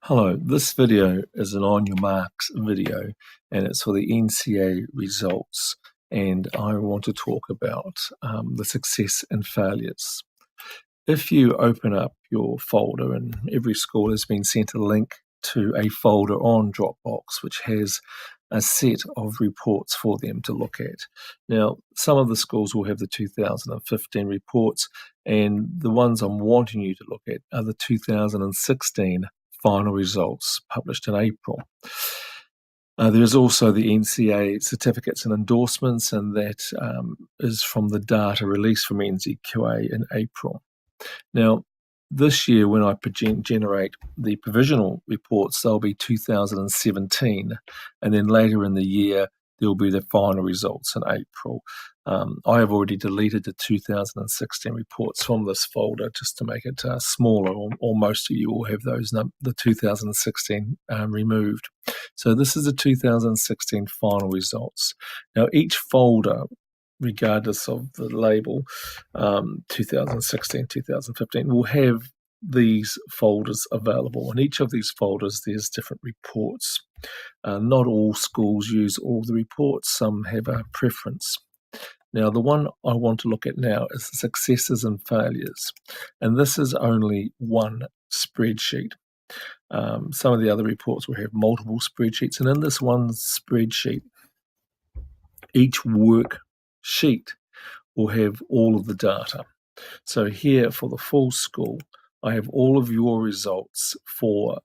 Hello, this video is an On Your Marks video and it's for the NCEA results, and I want to talk about the success and failures. If you open up your folder, and every school has been sent a link to a folder on Dropbox which has a set of reports for them to look at. Now, some of the schools will have the 2015 reports, and the ones I'm wanting you to look at are the 2016 final results published in April. There's also the NCEA certificates and endorsements, and that is from the data released from NZQA in April. Now, this year, when I generate the provisional reports, they'll be 2017, and then later in the year, there will be the final results in April. I have already deleted the 2016 reports from this folder just to make it smaller, or most of you will have those the 2016 removed. So this is the 2016 final results. Now, each folder, regardless of the label, 2016, 2015, will have these folders available. In each of these folders, there's different reports. Not all schools use all the reports. Some have a preference. Now, the one I want to look at now is the successes and failures. And this is only one spreadsheet. Some of the other reports will have multiple spreadsheets. And in this one spreadsheet, each worksheet will have all of the data. So here for the full school, I have all of your results for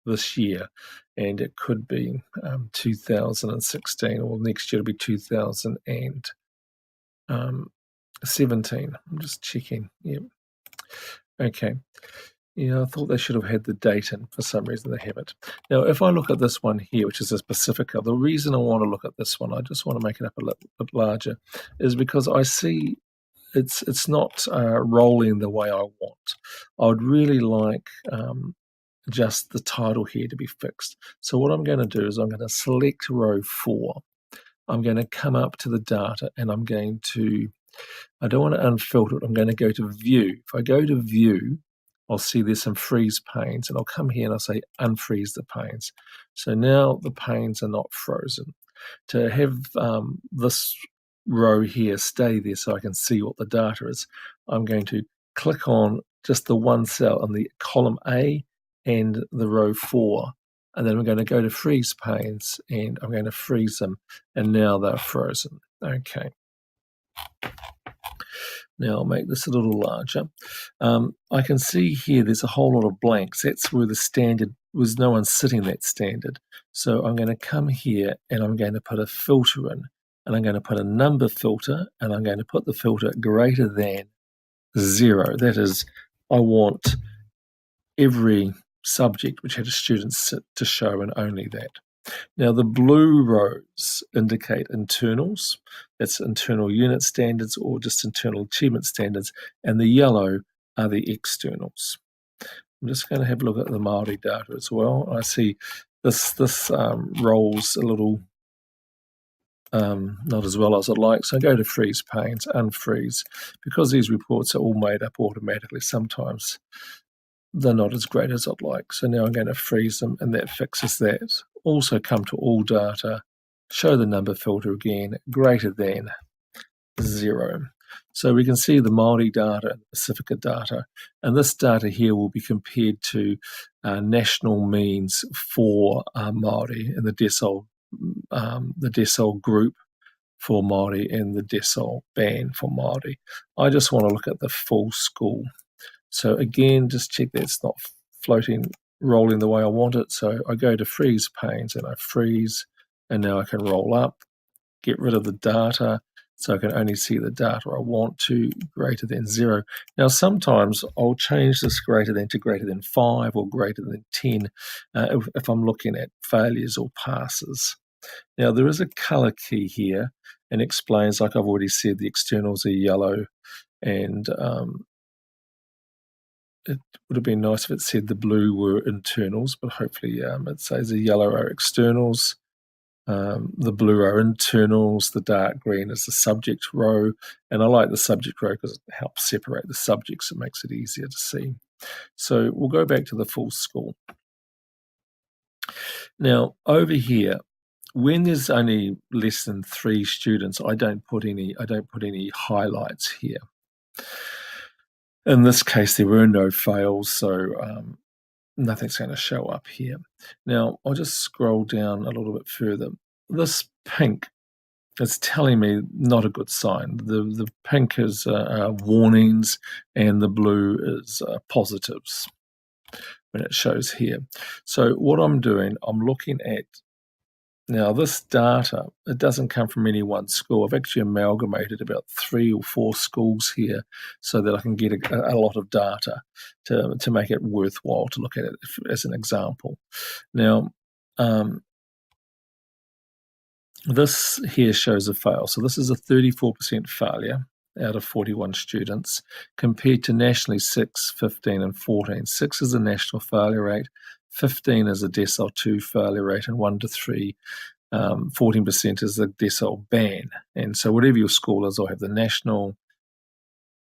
this year, and it could be 2016, or next year it'll be 2017. I'm just checking. Yeah. Okay. Yeah, I thought they should have had the date in. For some reason they haven't. Now, if I look at this one here, which is a Pacifica, the reason I want to look at this one, I just want to make it up a little bit larger, is because I see it's not rolling the way I want. I would really like just the title here to be fixed. So what I'm going to do is I'm going to select row 4. I'm going to come up to the data, and I don't want to unfilter it. I'm going to go to view. If I go to view, I'll see there's some freeze panes, and I'll come here and I'll say unfreeze the panes. So now the panes are not frozen. To have this row here stay there so I can see what the data is, I'm going to click on just the one cell on the column A and the row 4, and then I'm going to go to freeze panes, and I'm going to freeze them, and now they're frozen. Okay. Now I'll make this a little larger. I can see here there's a whole lot of blanks. That's where the standard was. No one sitting that standard. So I'm going to come here and I'm going to put a filter in, and I'm going to put a number filter, and I'm going to put the filter greater than 0. That is, I want every subject which had a student sit to show, and only that. Now, the blue rows indicate internals. That's internal unit standards or just internal achievement standards. And the yellow are the externals. I'm just going to have a look at the Māori data as well. I see this rolls a little not as well as I'd like. So I go to freeze panes, unfreeze. Because these reports are all made up automatically, sometimes they're not as great as I'd like. So now I'm going to freeze them, and that fixes that. Also come to all data, show the number filter again, greater than 0. So we can see the Māori data and the Pacifica data, and this data here will be compared to national means for Māori in the decile group for Māori and the decile band for Māori. I just want to look at the full school. So again, just check that it's not rolling the way I want it. So I go to freeze panes and I freeze, and now I can roll up, get rid of the data, so I can only see the data I want to, greater than 0. Now sometimes I'll change this greater than to greater than 5 or greater than 10 if I'm looking at failures or passes. Now there is a color key here, and explains, like I've already said, the externals are yellow, and it would have been nice if it said the blue were internals, but hopefully it says the yellow are externals, the blue are internals, the dark green is the subject row, and I like the subject row because it helps separate the subjects. It makes it easier to see. So we'll go back to the full school. Now, over here, when there's only less than 3 students, I don't put any highlights here. In this case, there were no fails, so nothing's going to show up here. Now, I'll just scroll down a little bit further. This pink is telling me not a good sign. The pink is warnings, and the blue is positives when it shows here. So what I'm doing, I'm looking at, now this data, it doesn't come from any one school. I've actually amalgamated about 3 or 4 schools here so that I can get a lot of data to make it worthwhile to look at it as an example. Now, this here shows a fail. So this is a 34% failure out of 41 students, compared to nationally 6, 15, and 14. 6 is the national failure rate, 15 is a decile 2 failure rate, and 1 to 3, 14% is the decile ban. And so whatever your school is, I'll have the national,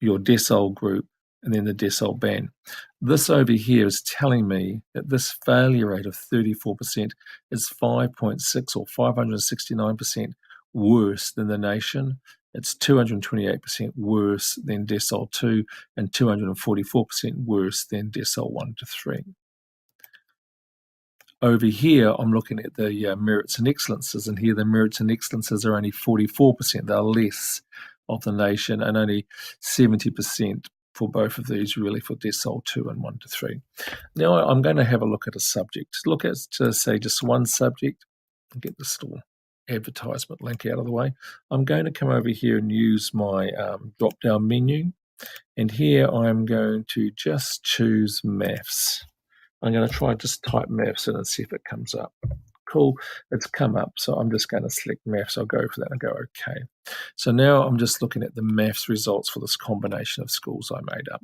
your decile group, and then the decile ban. This over here is telling me that this failure rate of 34% is 5.6 or 569% worse than the nation. It's 228% worse than decile 2 and 244% worse than decile 1 to 3. Over here, I'm looking at the merits and excellences, and here the merits and excellences are only 44%. They're less of the nation, and only 70% for both of these, really, for decile 2 and 1 to 3. Now I'm going to have a look at a subject. Look at, say, just one subject. I'll get this little advertisement link out of the way. I'm going to come over here and use my drop-down menu, and here I'm going to just choose maths. I'm going to try and just type maths in and see if it comes up. Cool, it's come up, so I'm just going to select maths. I'll go for that and go OK. So now I'm just looking at the maths results for this combination of schools I made up.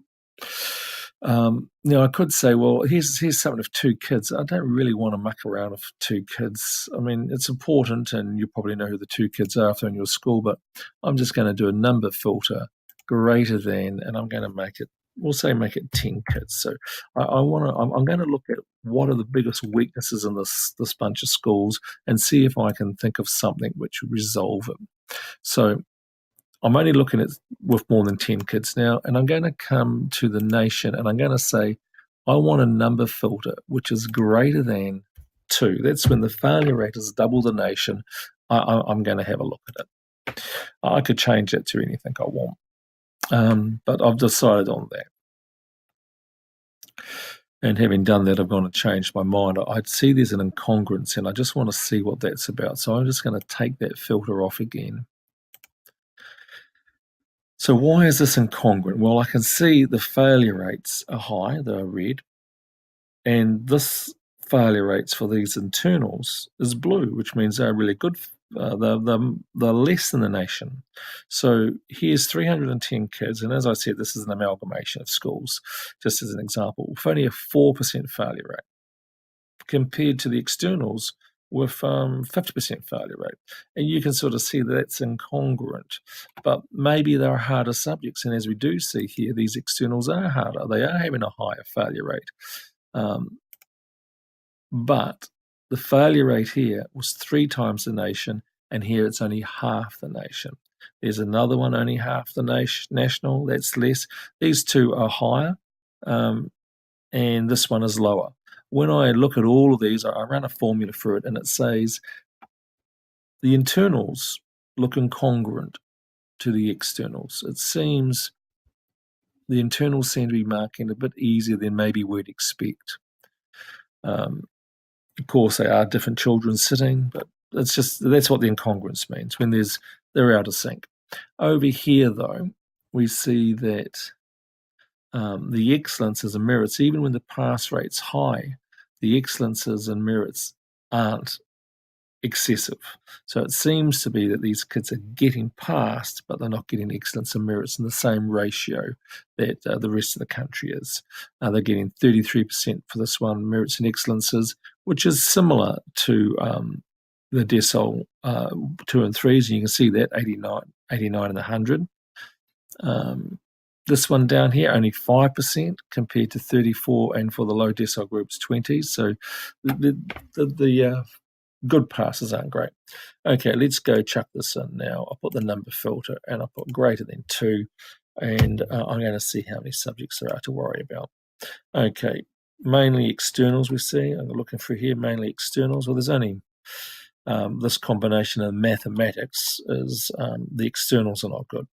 Now I could say, well, here's something of 2 kids. I don't really want to muck around with 2 kids. I mean, it's important, and you probably know who the 2 kids are if they're in your school, but I'm just going to do a number filter greater than, and I'm going to make it, we'll say make it 10 kids. So I'm going to look at what are the biggest weaknesses in this bunch of schools and see if I can think of something which would resolve it. So I'm only looking at with more than 10 kids now, and I'm going to come to the nation, and I'm going to say I want a number filter which is greater than 2. That's when the failure rate is double the nation. I'm going to have a look at it. I could change that to anything I want. But I've decided on that. And having done that, I've gone to change my mind. I'd see there's an incongruence, and I just want to see what that's about. So I'm just going to take that filter off again. So why is this incongruent? Well, I can see the failure rates are high, they're red, and this failure rates for these internals is blue, which means they're really good. They're less than the nation. So here's 310 kids, and as I said, this is an amalgamation of schools, just as an example, with only a 4% failure rate, compared to the externals with 50% failure rate. And you can sort of see that that's incongruent, but maybe there are harder subjects, and as we do see here, these externals are harder. They are having a higher failure rate. But the failure rate here was 3 times the nation, and here it's only half the nation. There's another one, only half the national, that's less. These two are higher, and this one is lower. When I look at all of these, I run a formula for it, and it says the internals look incongruent to the externals. It seems the internals seem to be marking a bit easier than maybe we'd expect. Of course, they are different children sitting, but that's what the incongruence means, when they're out of sync. Over here, though, we see that the excellences and merits, even when the pass rate's high, the excellences and merits aren't excessive. So it seems to be that these kids are getting passed, but they're not getting excellence and merits in the same ratio that the rest of the country is. They're getting 33% for this one, merits and excellences, which is similar to the decile 2 and 3s, and you can see that 89 and 100. This one down here, only 5% compared to 34, and for the low decile groups, 20. So the good passes aren't great. Okay, let's go chuck this in now. I'll put the number filter and I'll put greater than 2, and I'm going to see how many subjects there are to worry about. Okay, mainly externals we see. I'm looking for here, mainly externals. Well, there's only this combination of mathematics is the externals are not good.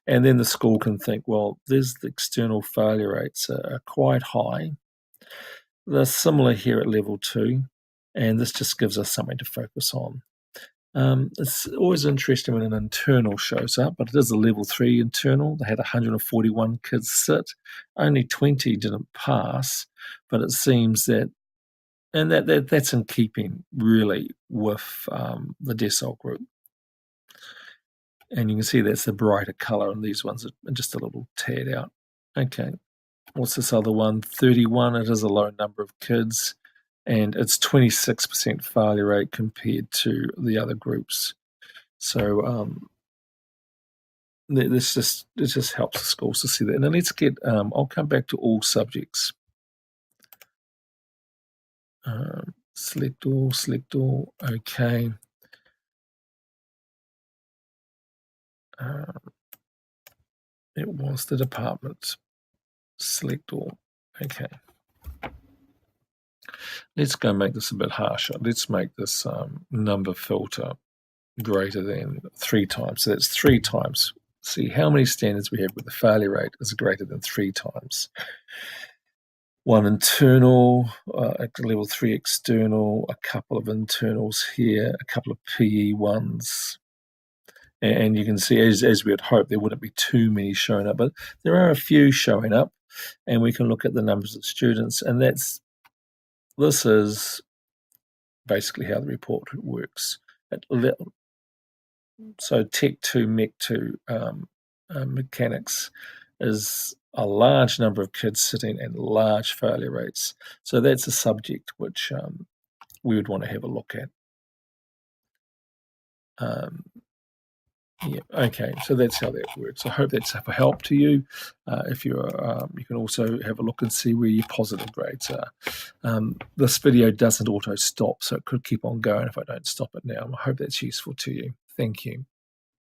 And then the school can think, well, there's the external failure rates are quite high. They're similar here at level 2, and this just gives us something to focus on. It's always interesting when an internal shows up, but it is a level 3 internal. They had 141 kids sit. Only 20 didn't pass, but it seems that, and that's in keeping really with the decile group. And you can see that's the brighter color, and these ones are just a little tad out. Okay, what's this other one? 31, it is a low number of kids, and it's 26% failure rate compared to the other groups. So this just helps the schools to see that. Now let's get, I'll come back to all subjects. Select all, okay. It was the department. Select all, okay. Let's go make this a bit harsher. Let's make this number filter greater than 3 times. So that's 3 times. See how many standards we have with the failure rate is greater than 3 times. 1 internal, at level 3 external, a couple of internals here, a couple of PE ones. And you can see, as we had hoped, there wouldn't be too many showing up, but there are a few showing up, and we can look at the numbers of students, and this is basically how the report works. So Tech 2, Mech 2 mechanics is a large number of kids sitting and large failure rates. So that's a subject which we would want to have a look at. Yeah, okay, so that's how that works. I hope that's of help to you. If you're, you can also have a look and see where your positive grades are. This video doesn't auto stop, so it could keep on going if I don't stop it now. I hope that's useful to you. Thank you.